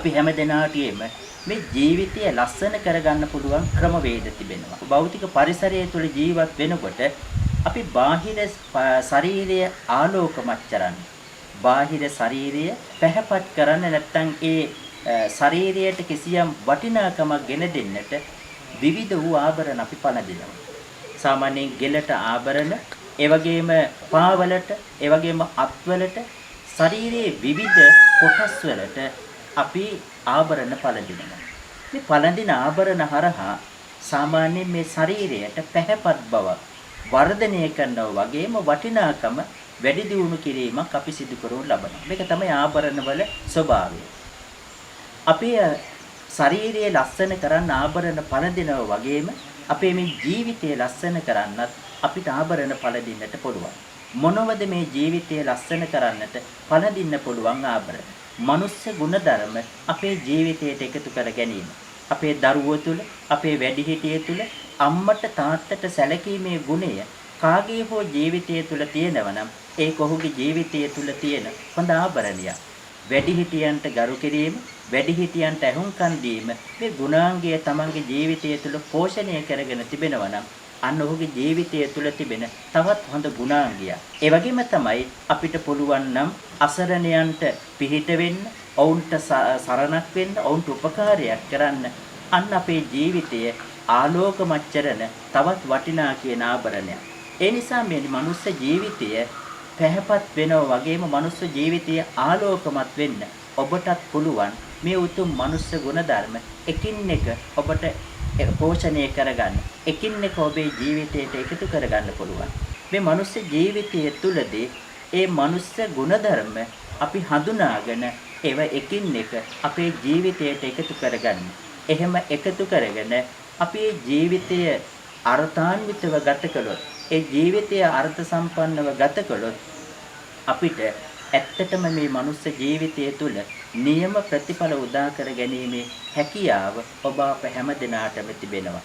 අපි හැමදෙනාටම මේ ජීවිතය ලස්සන කරගන්න පුළුවන් ක්‍රමවේද තිබෙනවා. භෞතික පරිසරය තුළ ජීවත් වෙනකොට අපි බාහිර ශරීරයේ ආලෝකමත් කරන්නේ. බාහිර ශරීරය පැහැපත් කරන්න නැත්නම් ඒ ශරීරයට කිසියම් වටිනාකමක් ගෙන දෙන්නට විවිධ වූ ආභරණ අපි පනදිනවා. සාමාන්‍යයෙන් ගෙලට ආභරණ, ඒ වගේම පාවලට, ඒ වගේම අත්වලට, ශරීරයේ විවිධ කොටස් වලට අපි ආභරණ පළඳිනවා. මේ පළඳින ආභරණ හරහා සාමාන්‍යයෙන් මේ ශරීරයට පැහැපත් බව වර්ධනය කරනවා වගේම වටිනාකම වැඩි දියුණු කිරීමක් අපි සිදු කරවු ලබනවා. මේක තමයි ආභරණ වල ස්වභාවය. අපේ ශරීරයේ ලස්සන කරන්න ආභරණ පළඳිනවා වගේම අපේ මේ ජීවිතය ලස්සන කරන්නත් අපිට ආභරණ පළඳින්නට පුළුවන්. මොනවද මේ ජීවිතය ලස්සන කරන්නට පළඳින්න පුළුවන් ආභරණ? මනුස්ස ගුණධර්ම අපේ ජීවිතයට එකතු කර ගැනීම. අපේ දරුවෝ තුල, අපේ වැඩිහිටිය තුල අම්මට තාත්තට සැලකීමේ ගුණය කාගේ හෝ ජීවිතය තුල තියෙනවා නම් ඒක ඔහුගේ ජීවිතය තුල තියෙන හොඳ ආභරණයක්. වැඩිහිටියන්ට ගරු කිරීම, වැඩිහිටියන්ට ඇහුම්කන් දීම මේ ගුණාංගය තමන්ගේ ජීවිතය තුළ පෝෂණය කරගෙන තිබෙනවා නම් අන්න ඔහුගේ ජීවිතය තුළ තිබෙන තවත් හොඳ ගුණාංගයක්. ඒ වගේම තමයි අපිට පුළුවන් නම් අසරණයන්ට පිහිට වෙන්න, ඔවුන්ට සරණක් වෙන්න, ඔවුන්ට උපකාරයක් කරන්න අන්න අපේ ජීවිතය ආලෝකමත් කරන තවත් වටිනා කියන ආභරණයක්. ඒ නිසා මේ මනුස්ස ජීවිතය පැහැපත් වෙනවා වගේම මනුස්ස ජීවිතය ආලෝකමත් වෙන්න ඔබටත් පුළුවන් මේ උතුම් මනුස්ස ගුණධර්ම එකින් එක ඔබට පෝෂණය කරගන්න, එකින් එක ඔබේ ජීවිතයට එකතු කරගන්න පුළුවන්. මේ මනුස්ස ජීවිතය තුළදී ඒ මනුස්ස ගුණධර්ම අපි හඳුනාගෙන ඒව එකින් එක අපේ ජීවිතයට එකතු කරගන්න. එහෙම එකතු කරගෙන අපේ ජීවිතය අර්ථාන්විතව ගත කළොත්, ඒ ජීවිතය අර්ථ සම්පන්නව ගත කළොත් අපිට ඇත්තටම මේ මනුස්ස ජීවිතය තුළ නියම ප්‍රතිඵල උදා කර ගැනීමේ හැකියාව ඔබ අප හැම දිනාටම තිබෙනවා.